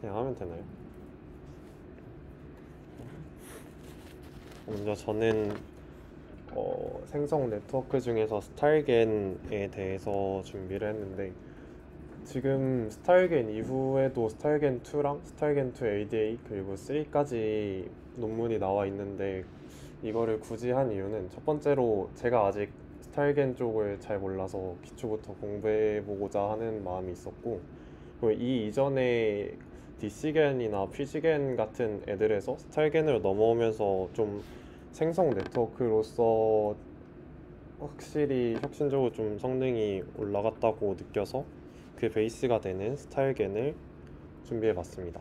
그냥 하면 되나요? 먼저 저는 생성 네트워크 중에서 스타일겐에 대해서 준비를 했는데, 지금 스타일겐 이후에도 스타일겐 2랑 스타일겐 2 ADA 그리고 3까지 논문이 나와 있는데, 이거를 굳이 한 이유는 첫 번째로 제가 아직 스타일겐 쪽을 잘 몰라서 기초부터 공부해 보고자 하는 마음이 있었고, 그리고 이 이전에 DC겐이나 PG겐 같은 애들에서 스타일겐으로 넘어오면서 좀 생성 네트워크로서 확실히 혁신적으로 좀 성능이 올라갔다고 느껴서 그 베이스가 되는 스타일겐을 준비해 봤습니다.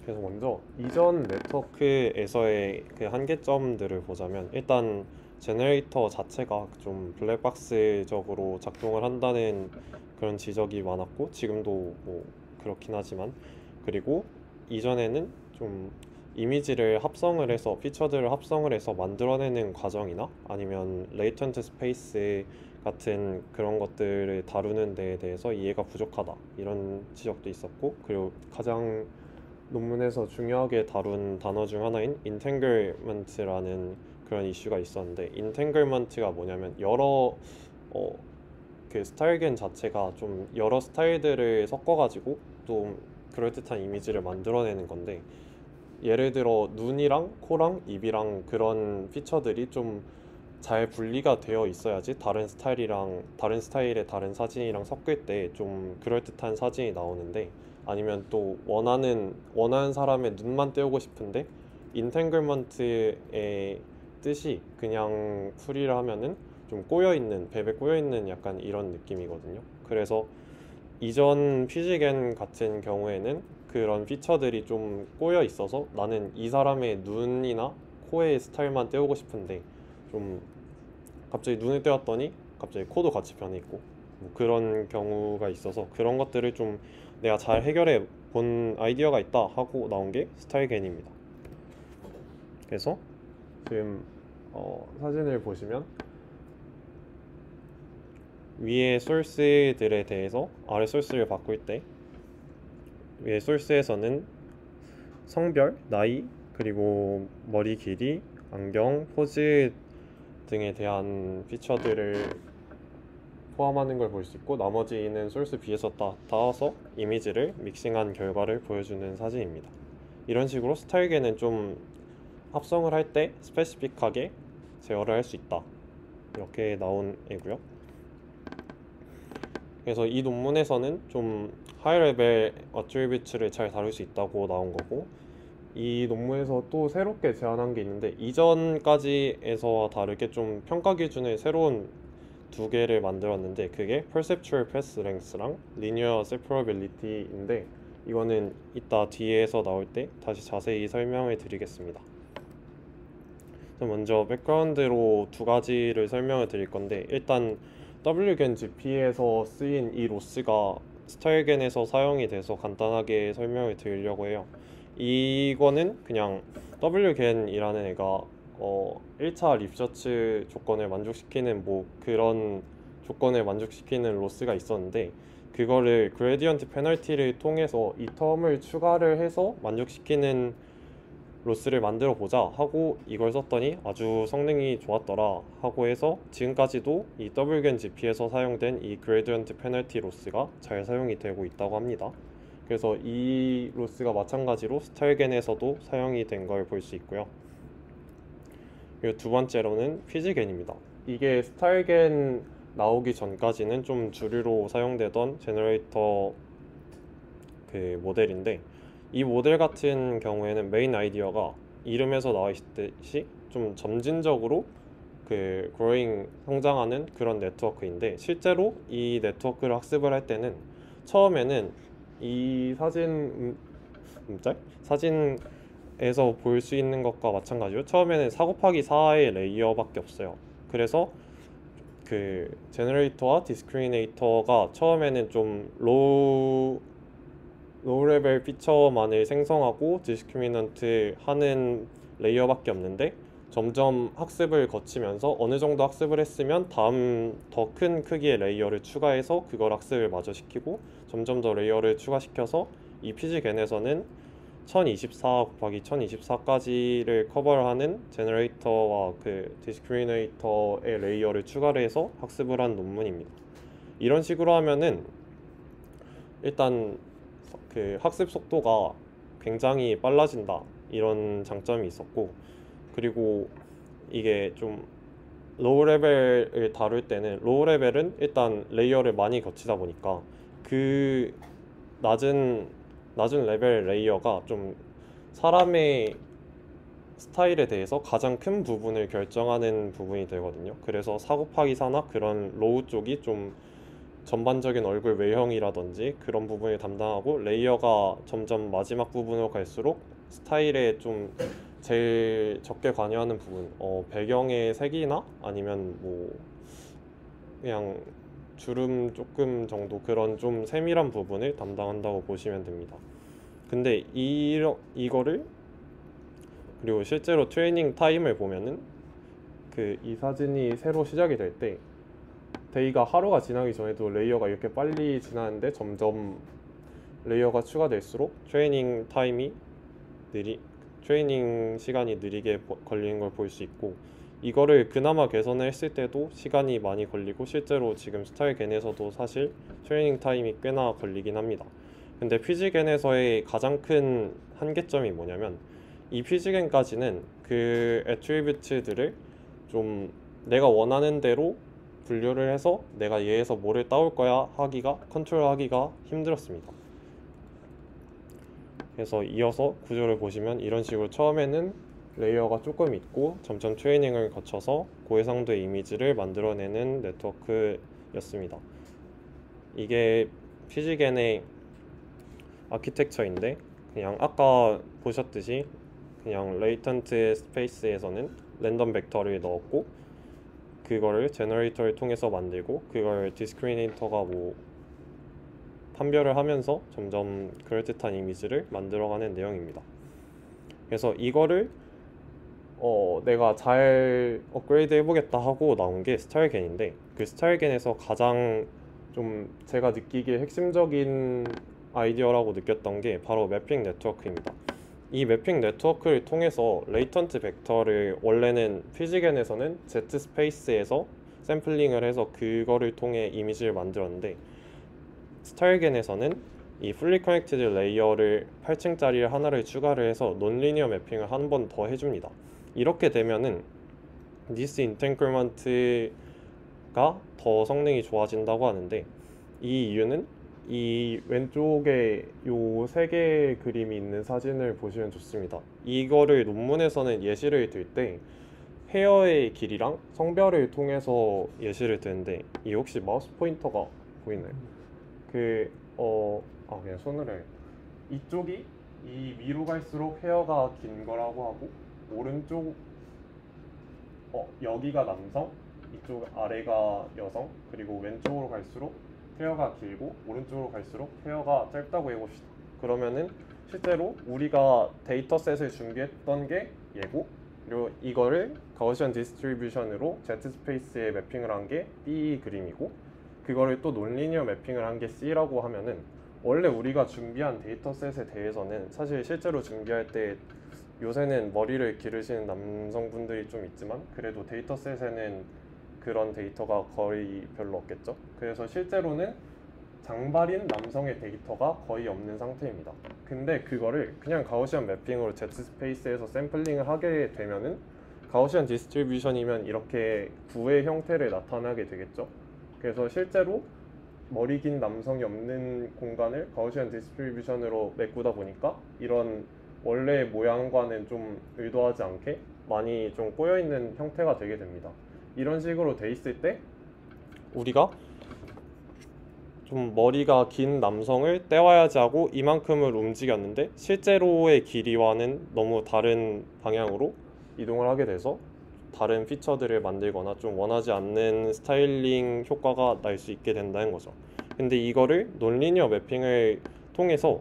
그래서 먼저 이전 네트워크에서의 그 한계점들을 보자면, 일단 제너레이터 자체가 좀 블랙박스적으로 작동을 한다는 그런 지적이 많았고, 지금도 뭐 그렇긴 하지만, 그리고 이전에는 좀 이미지를 합성을 해서 피처들을 합성을 해서 만들어내는 과정이나 아니면 레이턴트 스페이스 같은 그런 것들을 다루는 데에 대해서 이해가 부족하다, 이런 지적도 있었고, 그리고 가장 논문에서 중요하게 다룬 단어 중 하나인 인탱글먼트라는 그런 이슈가 있었는데, 인탱글먼트가 뭐냐면 어, 그 스타일겐 자체가 좀 여러 스타일들을 섞어가지고 좀 그럴듯한 이미지를 만들어내는 건데, 예를 들어 눈이랑 코랑 입이랑 그런 피처들이 좀 잘 분리가 되어 있어야지 다른 스타일의 다른 사진이랑 섞을 때 좀 그럴듯한 사진이 나오는데, 아니면 또 원하는 사람의 눈만 떼우고 싶은데 인탱글먼트의 뜻이 그냥 풀이를 하면은 좀 꼬여있는, 베베 꼬여있는 약간 이런 느낌이거든요. 그래서 이전 피지겐 같은 경우에는 그런 피처들이 좀 꼬여 있어서 나는 이 사람의 눈이나 코의 스타일만 떼우고 싶은데, 좀 갑자기 눈을 떼었더니 갑자기 코도 같이 변해 있고 뭐 그런 경우가 있어서, 그런 것들을 좀 내가 잘 해결해 본 아이디어가 있다 하고 나온 게 스타일겐입니다. 그래서 지금 사진을 보시면 위에 소스들에 대해서 아래 소스를 바꿀 때, 위에 소스에서는 성별, 나이, 그리고 머리 길이, 안경, 포즈 등에 대한 피처들을 포함하는 걸 볼 수 있고, 나머지는 소스 B에서 따와서 이미지를 믹싱한 결과를 보여주는 사진입니다. 이런 식으로 스타일계는 좀 합성을 할 때 스페시픽하게 제어를 할 수 있다, 이렇게 나온 애고요. 그래서 이 논문에서는 좀 하이 레벨 어트리뷰츠를 잘 다룰 수 있다고 나온 거고, 이 논문에서 또 새롭게 제안한 게 있는데, 이전까지에서와 다르게 좀 평가 기준을 새로운 두 개를 만들었는데, 그게 Perceptual Path Length랑 Linear Separability인데, 이거는 이따 뒤에서 나올 때 다시 자세히 설명을 드리겠습니다. 먼저 백그라운드로 두 가지를 설명을 드릴 건데, 일단 Wgen GP에서 쓰인 이 로스가 스타일겐에서 사용이 돼서 간단하게 설명을 드리려고 해요. 이거는 그냥 Wgen이라는 애가 1차 리서치 조건을 만족시키는 뭐 그런 조건을 만족시키는 로스가 있었는데, 그거를 그레디언트 페널티를 통해서 이 텀을 추가를 해서 만족시키는 로스를 만들어 보자 하고 이걸 썼더니 아주 성능이 좋았더라 하고 해서, 지금까지도 이 Wgen GP에서 사용된 이 그레디언트 페널티 로스가 잘 사용이 되고 있다고 합니다. 그래서 이 로스가 마찬가지로 스타일겐에서도 사용이 된 걸 볼 수 있고요. 그리고 두 번째로는 피지겐입니다. 이게 스타일겐 나오기 전까지는 좀 주류로 사용되던 제너레이터 그 모델인데, 이 모델 같은 경우에는 메인 아이디어가 이름에서 나와 있듯이 좀 점진적으로 그 그로잉 성장하는 그런 네트워크인데, 실제로 이 네트워크를 학습을 할 때는 처음에는 이 사진에서 볼 수 있는 것과 마찬가지로 처음에는 4 곱하기 4의 레이어밖에 없어요. 그래서 그 제너레이터와 디스크리미네이터가 처음에는 좀 로우 레벨 피처만을 생성하고 디스크리미넌트 하는 레이어밖에 없는데, 점점 학습을 거치면서 어느 정도 학습을 했으면 다음 더 큰 크기의 레이어를 추가해서 그걸 학습을 마저 시키고, 점점 더 레이어를 추가시켜서 이 피지겐에서는 1024 곱하기 1024까지를 커버를 하는 제너레이터와 그 디스크리미네이터의 레이어를 추가를 해서 학습을 한 논문입니다. 이런 식으로 하면은 일단 그 학습 속도가 굉장히 빨라진다, 이런 장점이 있었고, 그리고 이게 좀 로우 레벨을 다룰 때는, 로우 레벨은 일단 레이어를 많이 거치다 보니까 그 낮은 레벨 레이어가 좀 사람의 스타일에 대해서 가장 큰 부분을 결정하는 부분이 되거든요. 그래서 4 곱하기 4나 그런 로우 쪽이 좀 전반적인 얼굴 외형이라든지 그런 부분을 담당하고, 레이어가 점점 마지막 부분으로 갈수록 스타일에 좀 제일 적게 관여하는 부분, 배경의 색이나 아니면 뭐 그냥 주름 조금 정도, 그런 좀 세밀한 부분을 담당한다고 보시면 됩니다. 근데 이거를, 그리고 실제로 트레이닝 타임을 보면은 그 이 사진이 새로 시작이 될 때 데이가 하루가 지나기 전에도 레이어가 이렇게 빨리 지나는데, 점점 레이어가 추가될수록 트레이닝 시간이 느리게 걸리는 걸 볼 수 있고, 이거를 그나마 개선을 했을 때도 시간이 많이 걸리고, 실제로 지금 스타일겐에서도 사실 트레이닝 타임이 꽤나 걸리긴 합니다. 근데 피지겐에서의 가장 큰 한계점이 뭐냐면, 이 피지겐까지는 그 애트리뷰트들을 좀 내가 원하는 대로 분류를 해서 내가 얘에서 뭐를 따올 거야 컨트롤하기가 힘들었습니다. 그래서 이어서 구조를 보시면 이런 식으로 처음에는 레이어가 조금 있고 점점 트레이닝을 거쳐서 고해상도의 이미지를 만들어내는 네트워크였습니다. 이게 피지겐의 아키텍처인데, 그냥 아까 보셨듯이 그냥 레이턴트 스페이스에서는 랜덤 벡터를 넣었고, 그거를 제너레이터를 통해서 만들고, 그걸 디스크리미네이터가 뭐 판별을 하면서 점점 그럴듯한 이미지를 만들어가는 내용입니다. 그래서 이거를 내가 잘 업그레이드 해보겠다 하고 나온 게 스타일겐인데, 그 스타일겐에서 가장 좀 제가 느끼기에 핵심적인 아이디어라고 느꼈던 게 바로 매핑 네트워크입니다. 이 매핑 네트워크를 통해서 레이턴트 벡터를 원래는 피지겐에서는 Z 스페이스에서 샘플링을 해서 그거를 통해 이미지를 만들었는데, 스타일겐에서는 이 풀리 커넥티드 레이어를 8층짜리 하나를 추가를 해서 논리니어 매핑을 한 번 더 해줍니다. 이렇게 되면은 디스 인텐크리먼트가 더 성능이 좋아진다고 하는데, 이 이유는 이 왼쪽에 요 세 개의 그림이 있는 사진을 보시면 좋습니다. 이거를 논문에서는 예시를 들 때 헤어의 길이랑 성별을 통해서 예시를 드는데, 이 혹시 마우스 포인터가 보이나요? 그냥 손으로 해요. 이쪽이 이 위로 갈수록 헤어가 긴 거라고 하고, 오른쪽 여기가 남성, 이쪽 아래가 여성, 그리고 왼쪽으로 갈수록 헤어가 길고 오른쪽으로 갈수록 헤어가 짧다고 해봅시다. 그러면은 실제로 우리가 데이터셋을 준비했던 게 얘고, 그리고 이거를 가우시안 디스트리뷰션으로 Z 스페이스에 매핑을 한 게 B 그림이고, 그거를 또 논리니어 매핑을 한 게 C라고 하면은, 원래 우리가 준비한 데이터셋에 대해서는 사실 실제로 준비할 때 요새는 머리를 기르시는 남성분들이 좀 있지만, 그래도 데이터셋에는 그런 데이터가 거의 별로 없겠죠. 그래서 실제로는 장발인 남성의 데이터가 거의 없는 상태입니다. 근데 그거를 그냥 가우시안 매핑으로 Z 스페이스에서 샘플링을 하게 되면은, 가우시안 디스트리뷰션이면 이렇게 부의 형태를 나타나게 되겠죠. 그래서 실제로 머리 긴 남성이 없는 공간을 가우시안 디스트리뷰션으로 메꾸다 보니까 이런 원래 모양과는 좀 의도하지 않게 많이 좀 꼬여있는 형태가 되게 됩니다. 이런 식으로 돼 있을 때 우리가 좀 머리가 긴 남성을 떼와야지 하고 이만큼을 움직였는데, 실제로의 길이와는 너무 다른 방향으로 이동을 하게 돼서 다른 피처들을 만들거나 좀 원하지 않는 스타일링 효과가 날 수 있게 된다는 거죠. 근데 이거를 논리니어 매핑을 통해서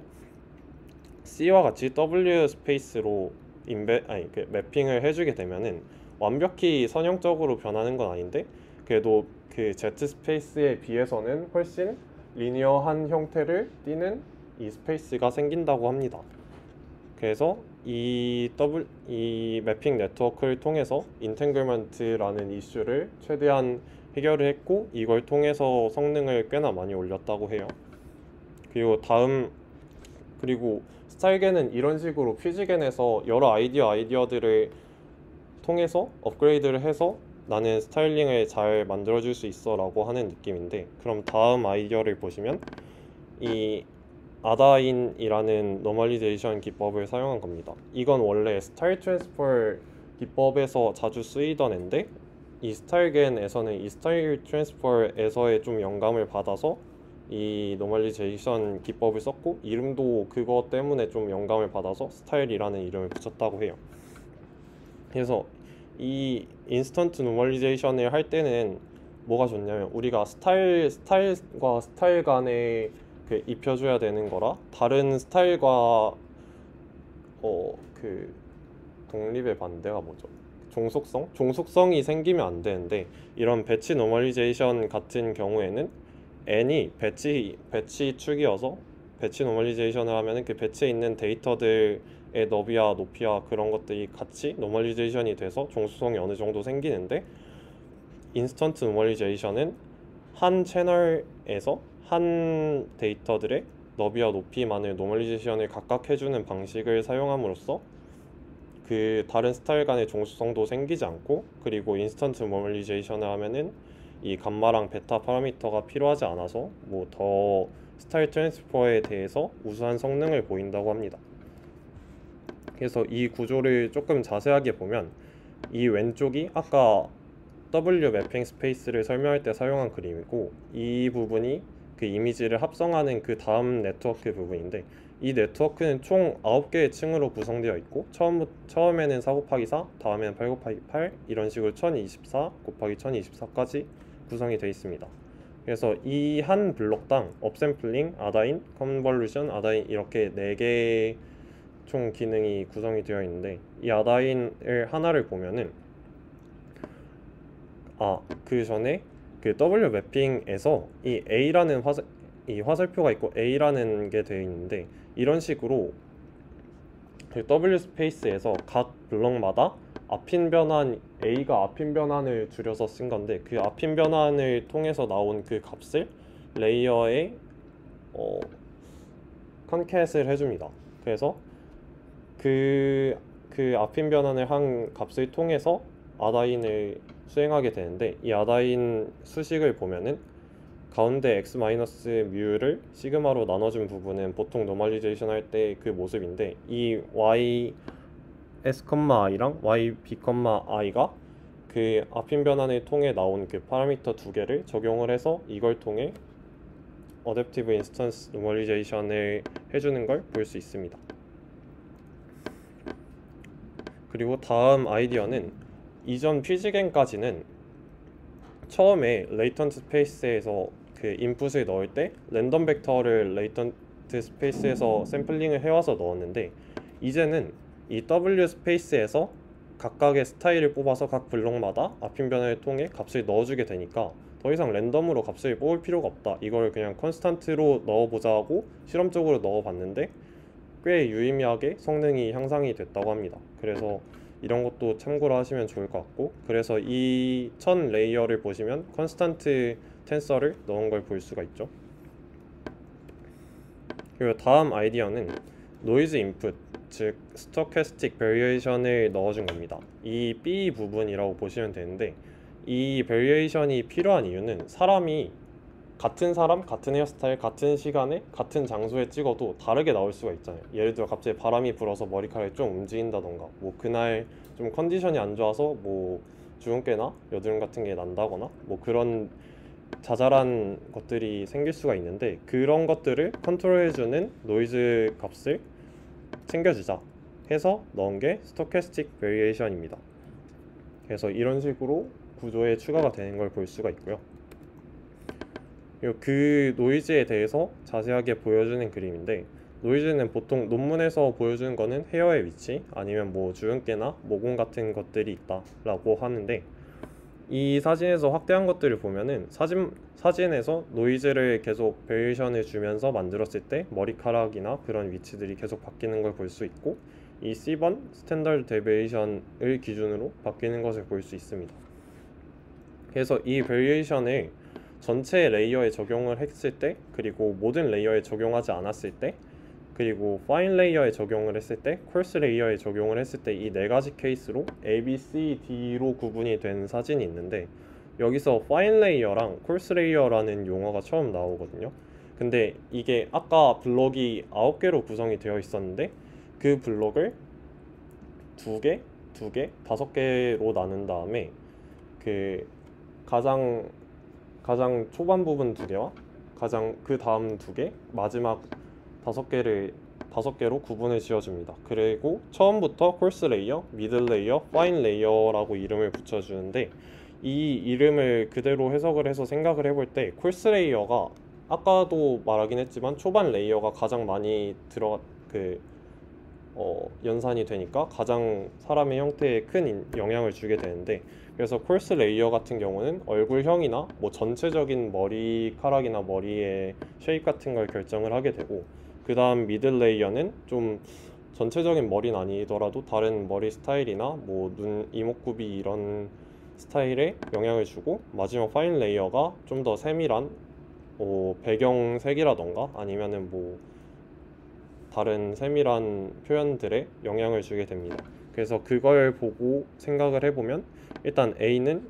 C와 같이 W 스페이스로 매핑을 해주게 되면은 완벽히 선형적으로 변하는 건 아닌데, 그래도 그 Z 스페이스에 비해서는 훨씬 리니어한 형태를 띠는 이 스페이스가 생긴다고 합니다. 그래서 이 매핑 네트워크를 통해서 인탱글먼트라는 이슈를 최대한 해결을 했고, 이걸 통해서 성능을 꽤나 많이 올렸다고 해요. 그리고 스타일겐은 이런 식으로 퓨지겐에서 여러 아이디어들을 통해서 업그레이드를 해서 나는 스타일링을 잘 만들어줄 수 있어 라고 하는 느낌인데, 그럼 다음 아이디어를 보시면 이 아다인이라는 노멀리제이션 기법을 사용한 겁니다. 이건 원래 스타일 트랜스퍼 기법에서 자주 쓰이던 앤데, 이 스타일겐에서는 이 스타일 트랜스퍼에서의 좀 영감을 받아서 이 노멀리제이션 기법을 썼고, 이름도 그거 때문에 좀 영감을 받아서 스타일이라는 이름을 붙였다고 해요. 그래서 이 인스턴트 노멀리제이션을 할 때는 뭐가 좋냐면, 우리가 스타일과 스타일 간에 그 입혀줘야 되는 거라, 다른 스타일과 그 독립의 반대가 뭐죠? 종속성이 생기면 안 되는데, 이런 배치 노멀리제이션 같은 경우에는 n이 배치 축이어서, 배치 노멀리제이션을 하면은 그 배치에 있는 데이터들의 너비와 높이와 그런 것들이 같이 노멀리제이션이 돼서 종속성이 어느 정도 생기는데, 인스턴트 노멀리제이션은 한 채널에서 한 데이터들의 너비와 높이만을 노멀리제이션을 각각 해주는 방식을 사용함으로써 그 다른 스타일 간의 종속성도 생기지 않고, 그리고 인스턴트 노멀리제이션을 하면은 이 감마랑 베타 파라미터가 필요하지 않아서 뭐 더 스타일 트랜스퍼에 대해서 우수한 성능을 보인다고 합니다. 그래서 이 구조를 조금 자세하게 보면, 이 왼쪽이 아까 W 매핑 스페이스를 설명할 때 사용한 그림이고, 이 부분이 그 이미지를 합성하는 그 다음 네트워크 부분인데, 이 네트워크는 총 9개의 층으로 구성되어 있고, 처음에는 4 곱하기 4, 다음에는 8 곱하기 8, 이런 식으로 1024 곱하기 1024까지 구성이 되어 있습니다. 그래서 이 한 블록당 업샘플링, 아다인, 컨볼루션, 아다인, 이렇게 4개의 총 기능이 구성이 되어 있는데, 이 아다인을 하나를 보면은 그 전에 그 W 매핑에서 이 A라는 화살표가 있고 A라는 게 되어 있는데, 이런 식으로 그 W 스페이스에서 각 블럭마다 앞인 변환, A가 앞인 변환을 줄여서 쓴 건데, 그 앞인 변환을 통해서 나온 그 값을 레이어에 컨캣을 해줍니다. 그래서 그 앞인 변환을 한 값을 통해서 아다인을 수행하게 되는데, 이 아다인 수식을 보면은 가운데 x-뮤를 시그마로 나눠준 부분은 보통 노멀리제이션 할 때 그 모습인데, 이 y s,i랑 y b,i가 그 앞인 변환을 통해 나온 그 파라미터 2개를 적용을 해서 이걸 통해 어댑티브 인스턴스 노멀리제이션을 해주는 걸 볼 수 있습니다. 그리고 다음 아이디어는, 이전 퓨지겐까지는 처음에 레이턴트 스페이스에서 그 인풋을 넣을 때 랜덤 벡터를 레이턴트 스페이스에서 샘플링을 해와서 넣었는데, 이제는 이 W 스페이스에서 각각의 스타일을 뽑아서 각 블록마다 앞인 변화를 통해 값을 넣어주게 되니까 더 이상 랜덤으로 값을 뽑을 필요가 없다, 이걸 그냥 컨스탄트로 넣어보자고 실험적으로 넣어봤는데 꽤 유의미하게 성능이 향상이 됐다고 합니다. 그래서 이런 것도 참고로 하시면 좋을 것 같고, 그래서 이 첫 레이어를 보시면 컨스탄트 텐서를 넣은 걸 볼 수가 있죠. 그리고 다음 아이디어는 노이즈 인풋, 즉 스토캐스틱 베리에이션을 넣어준 겁니다. 이 B 부분이라고 보시면 되는데, 이 베리에이션이 필요한 이유는 사람이 같은 사람, 같은 헤어스타일, 같은 시간에, 같은 장소에 찍어도 다르게 나올 수가 있잖아요. 예를 들어 갑자기 바람이 불어서 머리카락이 좀 움직인다던가, 뭐 그날 좀 컨디션이 안 좋아서 뭐 주근깨나 여드름 같은 게 난다거나, 뭐 그런 자잘한 것들이 생길 수가 있는데, 그런 것들을 컨트롤해주는 노이즈 값을 챙겨주자 해서 넣은 게 스토캐스틱 베리에이션입니다. 그래서 이런 식으로 구조에 추가가 되는 걸 볼 수가 있고요. 그리고 그 노이즈에 대해서 자세하게 보여주는 그림인데, 노이즈는 보통 논문에서 보여주는 거는 헤어의 위치 아니면 뭐 주근깨나 모공 같은 것들이 있다 라고 하는데, 이 사진에서 확대한 것들을 보면은 사진에서 노이즈를 계속 베리에이션을 주면서 만들었을 때 머리카락이나 그런 위치들이 계속 바뀌는 걸 볼 수 있고, 이 C번 스탠다드 데비에이션을 기준으로 바뀌는 것을 볼 수 있습니다. 그래서 이 베리에이션을 전체 레이어에 적용을 했을 때, 그리고 모든 레이어에 적용하지 않았을 때, 그리고 파인 레이어에 적용을 했을 때, 콜스 레이어에 적용을 했을 때, 이 네 가지 케이스로 A, B, C, D로 구분이 된 사진이 있는데, 여기서 파인 레이어랑 콜스 레이어라는 용어가 처음 나오거든요. 근데 이게 아까 블록이 9개로 구성이 되어 있었는데, 그 블록을 2개, 2개, 5개로 나눈 다음에 그 가장 초반 부분 2개와 가장 그 다음 2개, 마지막 5개로 구분을 지어줍니다. 그리고 처음부터 콜스 레이어, 미들 레이어, 파인 레이어라고 이름을 붙여주는데, 이 이름을 그대로 해석을 해서 생각을 해볼 때 콜스 레이어가 아까도 말하긴 했지만 초반 레이어가 가장 많이 연산이 되니까 가장 사람의 형태에 큰 영향을 주게 되는데, 그래서 콜스 레이어 같은 경우는 얼굴형이나 뭐 전체적인 머리카락이나 머리의 쉐입 같은 걸 결정을 하게 되고, 그 다음 미들 레이어는 좀 전체적인 머리는 아니더라도 다른 머리 스타일이나 뭐 눈, 이목구비 이런 스타일에 영향을 주고, 마지막 파인 레이어가 좀 더 세밀한 배경색이라던가 아니면은 뭐 다른 세밀한 표현들에 영향을 주게 됩니다. 그래서 그걸 보고 생각을 해보면, 일단 A는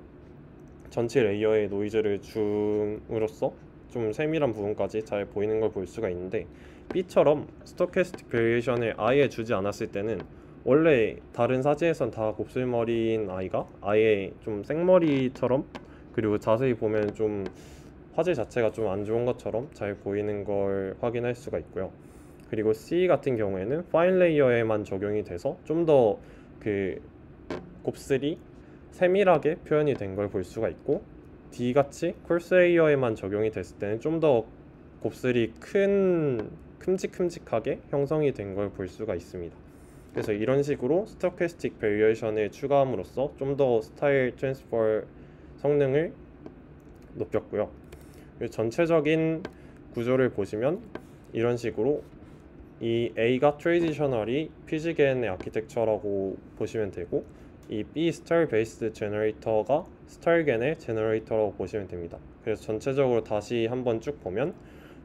전체 레이어에 노이즈를 줌으로써 좀 세밀한 부분까지 잘 보이는 걸 볼 수가 있는데, B처럼 스토캐스틱 베리에이션을 아예 주지 않았을 때는 원래 다른 사진에선 다 곱슬머리인 아이가 아예 좀 생머리처럼, 그리고 자세히 보면 좀 화질 자체가 좀 안 좋은 것처럼 잘 보이는 걸 확인할 수가 있고요. 그리고 C 같은 경우에는 파인 레이어에만 적용이 돼서 좀 더 그 곱슬이 세밀하게 표현이 된 걸 볼 수가 있고, D 같이 콜스 레이어에만 적용이 됐을 때는 좀 더 곱슬이 큼직큼직하게 형성이 된 걸 볼 수가 있습니다. 그래서 이런 식으로 스토캐스틱 베리에이션을 추가함으로써 좀 더 스타일 트랜스퍼 성능을 높였고요. 전체적인 구조를 보시면 이런 식으로 이 A가 트레디셔널이 피지겐의 아키텍처라고 보시면 되고, 이 B 스타일 베이스드 제너레이터가 스타일겐의 제너레이터라고 보시면 됩니다. 그래서 전체적으로 다시 한번 쭉 보면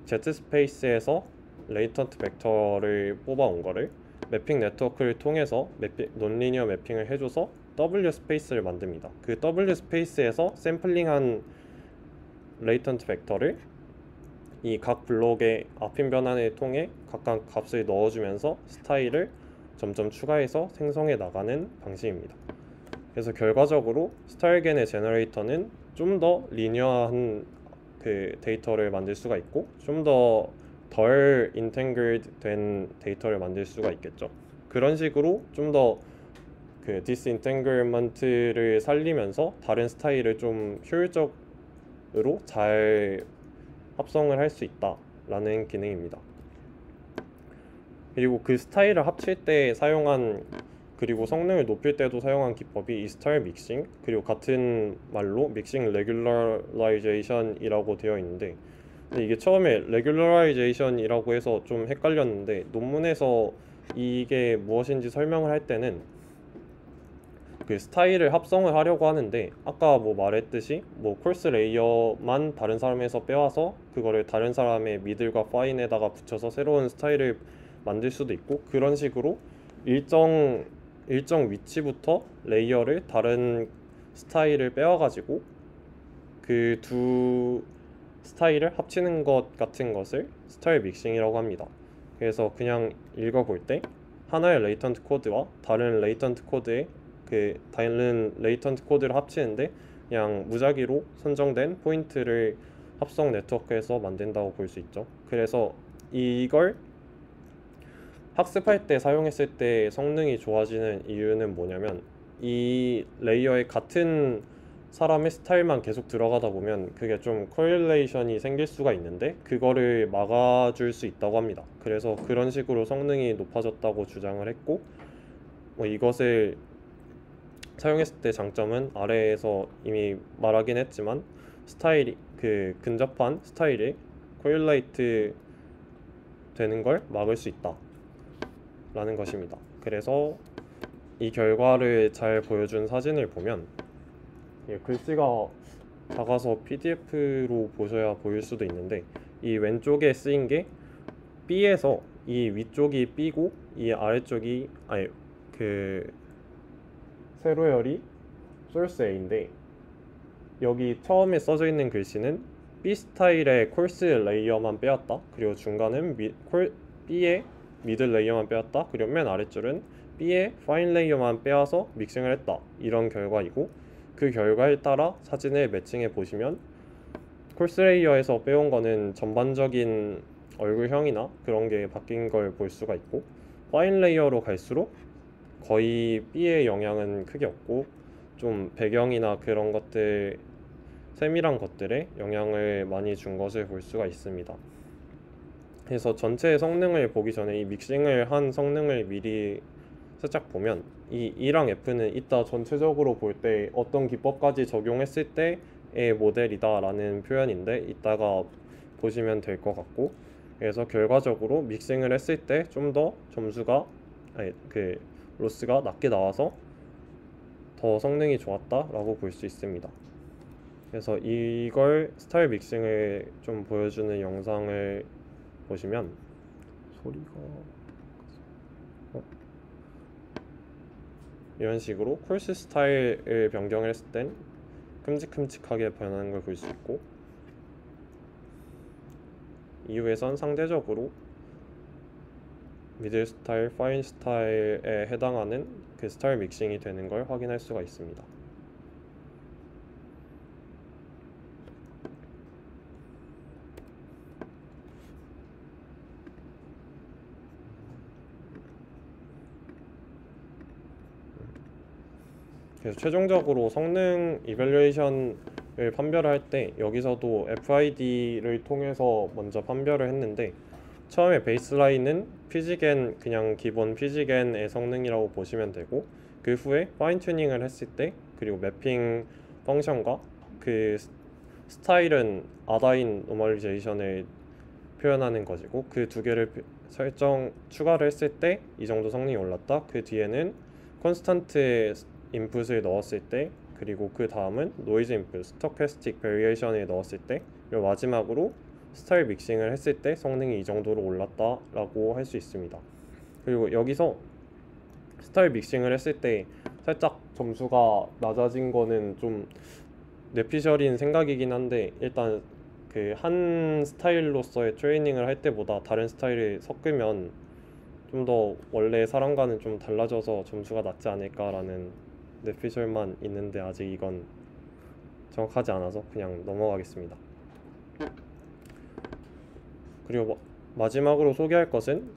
Z 스페이스에서 레이턴트 벡터를 뽑아온 거를 매핑 네트워크를 통해서 논리니어 매핑을 해줘서 W 스페이스를 만듭니다. 그 W 스페이스에서 샘플링한 레이턴트 벡터를 이 각 블록의 앞인 변환을 통해 각각 값을 넣어주면서 스타일을 점점 추가해서 생성해 나가는 방식입니다. 그래서 결과적으로 스타일겐의 제너레이터는 좀 더 리니어한 그 데이터를 만들 수가 있고, 좀 더 덜 인탱글드 된 데이터를 만들 수가 있겠죠. 그런 식으로 좀 더 그 디스인탱글먼트를 살리면서 다른 스타일을 좀 효율적으로 잘 합성을 할 수 있다라는 기능입니다. 그리고 그 스타일을 합칠 때 사용한, 그리고 성능을 높일 때도 사용한 기법이 이 스타일 믹싱, 그리고 같은 말로 믹싱 레귤러라이제이션이라고 되어 있는데, 근데 이게 처음에 레귤러라이제이션이라고 해서 좀 헷갈렸는데, 논문에서 이게 무엇인지 설명을 할 때는 그 스타일을 합성을 하려고 하는데, 아까 뭐 말했듯이 뭐 콜스 레이어만 다른 사람에서 빼와서 그거를 다른 사람의 미들과 파인에다가 붙여서 새로운 스타일을 만들 수도 있고, 그런 식으로 일정 위치부터 레이어를 다른 스타일을 빼와가지고 그 두 스타일을 합치는 것 같은 것을 스타일 믹싱이라고 합니다. 그래서 그냥 읽어볼 때 하나의 레이턴트 코드와 다른 레이턴트 코드를 합치는데 그냥 무작위로 선정된 포인트를 합성 네트워크에서 만든다고 볼 수 있죠. 그래서 이걸 학습할 때 사용했을 때 성능이 좋아지는 이유는 뭐냐면, 이 레이어에 같은 사람의 스타일만 계속 들어가다 보면 그게 좀 코릴레이션이 생길 수가 있는데, 그거를 막아줄 수 있다고 합니다. 그래서 그런 식으로 성능이 높아졌다고 주장을 했고, 이것을 사용했을 때 장점은 아래에서 이미 말하긴 했지만 스타일이 근접한 스타일이 코릴레이트 되는 걸 막을 수 있다 라는 것입니다. 그래서 이 결과를 잘 보여준 사진을 보면 글씨가 작아서 PDF로 보셔야 보일 수도 있는데 이 왼쪽에 쓰인 게 B에서 이 위쪽이 B고 이 아래쪽이 세로열이 소스 A인데 여기 처음에 써져 있는 글씨는 B 스타일의 콜스 레이어만 빼왔다. 그리고 중간은 B의 미들 레이어만 빼왔다. 그리고 맨 아래줄은 B의 파인 레이어만 빼와서 믹싱을 했다. 이런 결과이고 그 결과에 따라 사진을 매칭해 보시면 콜스 레이어에서 빼온 거는 전반적인 얼굴형이나 그런 게 바뀐 걸 볼 수가 있고 파인 레이어로 갈수록 거의 B의 영향은 크게 없고 좀 배경이나 그런 것들 세밀한 것들에 영향을 많이 준 것을 볼 수가 있습니다. 그래서 전체의 성능을 보기 전에 이 믹싱을 한 성능을 미리 살짝 보면 이 E랑 F는 이따 전체적으로 볼 때 어떤 기법까지 적용했을 때의 모델이다 라는 표현인데 이따가 보시면 될 것 같고 그래서 결과적으로 믹싱을 했을 때 좀 더 점수가 로스가 낮게 나와서 더 성능이 좋았다 라고 볼 수 있습니다. 그래서 이걸 스타일 믹싱을 좀 보여주는 영상을 보시면 소리가 이런 식으로 콜스 스타일을 변경을 했을 땐 큼직큼직하게 변하는 걸 볼 수 있고 이후에선 상대적으로 미들 스타일, 파인 스타일에 해당하는 그 스타일 믹싱이 되는 걸 확인할 수가 있습니다. 그래서 최종적으로 성능 이밸류에이션을 판별을 할 때 여기서도 FID를 통해서 먼저 판별을 했는데 처음에 베이스라인은 피지겐 그냥 기본 피지겐의 성능이라고 보시면 되고 그 후에 파인 튜닝을 했을 때 그리고 매핑 펑션과 그 스타일은 아다인 노멀리제이션을 표현하는 것이고 그 두 개를 추가를 했을 때 이 정도 성능이 올랐다. 그 뒤에는 콘스턴트 인풋을 넣었을 때 그리고 그 다음은 노이즈 인풋, 스토캐스틱 베리에이션을 넣었을 때 그리고 마지막으로 스타일 믹싱을 했을 때 성능이 이 정도로 올랐다 라고 할 수 있습니다. 그리고 여기서 스타일 믹싱을 했을 때 살짝 점수가 낮아진 거는 좀 뇌피셜인 생각이긴 한데 일단 그 한 스타일로서의 트레이닝을 할 때보다 다른 스타일을 섞으면 좀 더 원래 사람과는 좀 달라져서 점수가 낮지 않을까라는 뇌피셜만 있는데 아직 이건 정확하지 않아서 그냥 넘어가겠습니다. 그리고 마지막으로 소개할 것은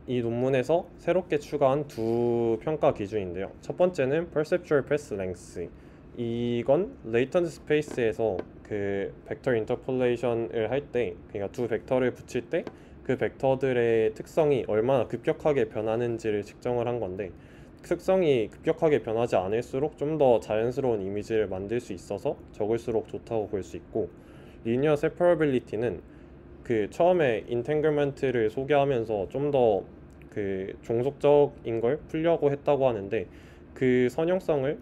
이 논문에서 새롭게 추가한 두 평가 기준인데요. 첫 번째는 Perceptual Path Length. 이건 Latent Space에서 그 벡터 인터폴레이션을 할 때, 그러니까 두 벡터를 붙일 때 그 벡터들의 특성이 얼마나 급격하게 변하는지를 측정을 한 건데 특성이 급격하게 변하지 않을수록 좀 더 자연스러운 이미지를 만들 수 있어서 적을수록 좋다고 볼 수 있고 리니어 세퍼러빌리티는 그 처음에 인탱글먼트를 소개하면서 좀 더 그 종속적인 걸 풀려고 했다고 하는데 그 선형성을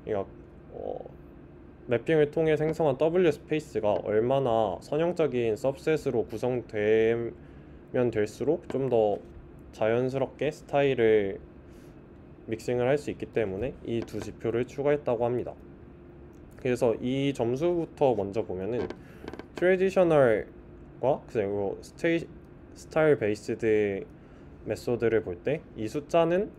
그러니까 매핑을 통해 생성한 W 스페이스가 얼마나 선형적인 सब셋으로 구성되면 될수록 좀 더 자연스럽게 스타일을 믹싱을 할 수 있기 때문에 이 두 지표를 추가했다고 합니다. 그래서 이 점수부터 먼저 보면은 트레디셔널과 그리고 스타일 베이스드 메소드를 볼 때 이 숫자는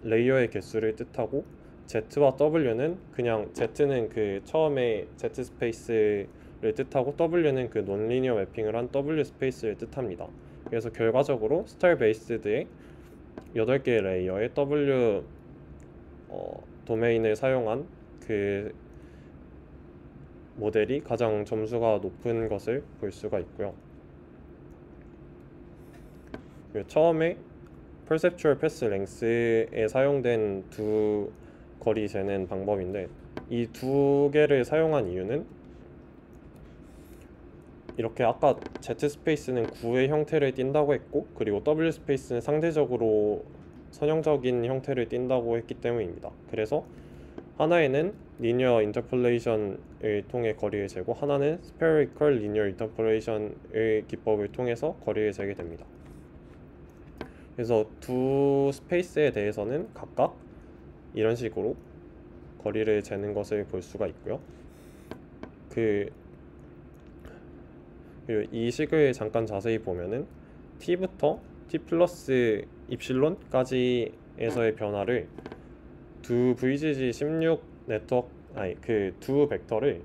레이어의 개수를 뜻하고 Z와 W는 그냥 Z는 그 처음에 Z 스페이스를 뜻하고 W는 그 논리니어 매핑을 한 W 스페이스를 뜻합니다. 그래서 결과적으로 스타일 베이스드의 8개의 레이어의 W 도메인을 사용한 그 모델이 가장 점수가 높은 것을 볼 수가 있고요. 처음에 perceptual path length에 사용된 두 거리 재는 방법인데, 이 두 개를 사용한 이유는 이렇게 아까 Z 스페이스는 9의 형태를 띈다고 했고, 그리고 W 스페이스는 상대적으로 선형적인 형태를 띈다고 했기 때문입니다. 그래서 하나에는 리니어 인터폴레이션을 통해 거리를 재고, 하나는 스페리컬 리니어 인터폴레이션의 기법을 통해서 거리를 재게 됩니다. 그래서 두 스페이스에 대해서는 각각 이런 식으로 거리를 재는 것을 볼 수가 있고요. 그리고 이 식을 잠깐 자세히 보면은 t부터 t 플러스 입실론까지에서의 변화를 두 VGG16 네트워크, 두 벡터를,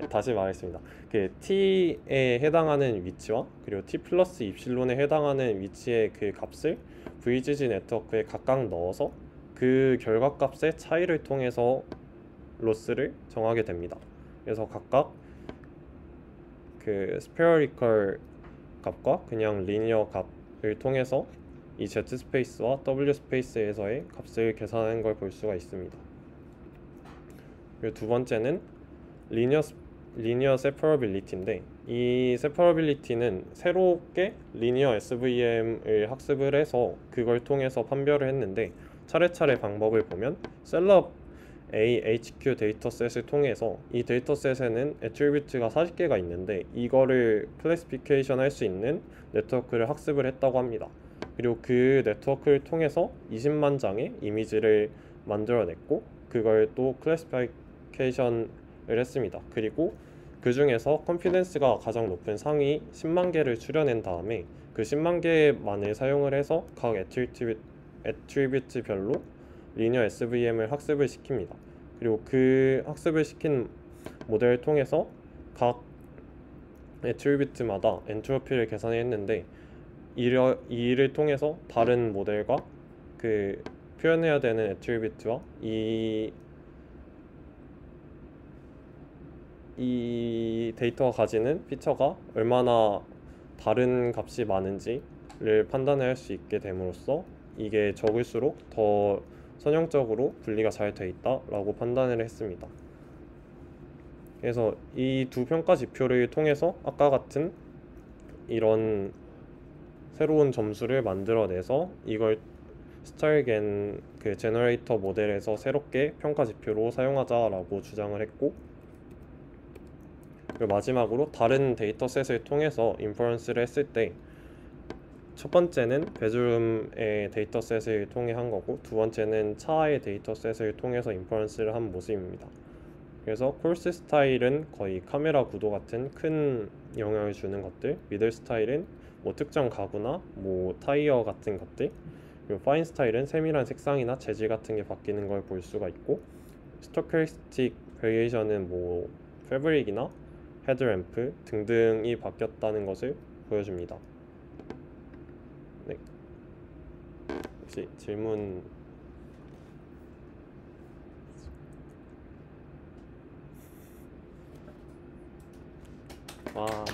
다시 말하겠습니다. t에 해당하는 위치와 그리고 t 플러스 입실론에 해당하는 위치의 그 값을 VGG 네트워크에 각각 넣어서 그 결과값의 차이를 통해서 로스를 정하게 됩니다. 그래서 각각 그 스페어리컬 값과 그냥 리니어 값을 통해서 이 Z 스페이스와 W 스페이스에서의 값을 계산하는 걸 볼 수가 있습니다. 그리고 두 번째는 리니어 세퍼러빌리티인데, 이 세퍼러빌리티는 새롭게 리니어 SVM을 학습을 해서 그걸 통해서 판별을 했는데, 차례차례 방법을 보면 셀럽 AHQ 데이터셋을 통해서 이 데이터셋에는 애트리뷰트가 40개가 있는데, 이거를 클래시피케이션 할 수 있는 네트워크를 학습을 했다고 합니다. 그리고 그 네트워크를 통해서 20만 장의 이미지를 만들어냈고, 그걸 또 클래시피케이션을 했습니다. 그리고 그 중에서 컨피던스가 가장 높은 상위 10만 개를 추려낸 다음에 그 10만 개만을 사용을 해서 각 애트리뷰트별로 리니어 SVM을 학습을 시킵니다. 그리고 그 학습을 시킨 모델을 통해서 각 애트리뷰트마다 엔트로피를 계산했는데, 이를 통해서 다른 모델과 그 표현해야 되는 애트리뷰트와 이 데이터가 가지는 피처가 얼마나 다른 값이 많은지를 판단할 수 있게 됨으로써 이게 적을수록 더 선형적으로 분리가 잘 돼 있다라고 판단을 했습니다. 그래서 이 두 평가 지표를 통해서 아까 같은 이런 새로운 점수를 만들어내서 이걸 스타일겐 그 제너레이터 모델에서 새롭게 평가 지표로 사용하자라고 주장을 했고, 그리고 마지막으로 다른 데이터셋을 통해서 인퍼런스를 했을 때, 첫 번째는 베드룸의 데이터셋을 통해 한 거고, 두 번째는 차의 데이터셋을 통해서 인퍼런스를 한 모습입니다. 그래서 콜스 스타일은 거의 카메라 구도 같은 큰 영향을 주는 것들, 미들 스타일은 뭐 특정 가구나 뭐 타이어 같은 것들, 그리고 파인 스타일은 세밀한 색상이나 재질 같은 게 바뀌는 걸 볼 수가 있고, 스토캐스틱 베리에이션은 뭐 패브릭이나 헤드램프 등등이 바뀌었다는 것을 보여줍니다. 네, 혹시 질문? 아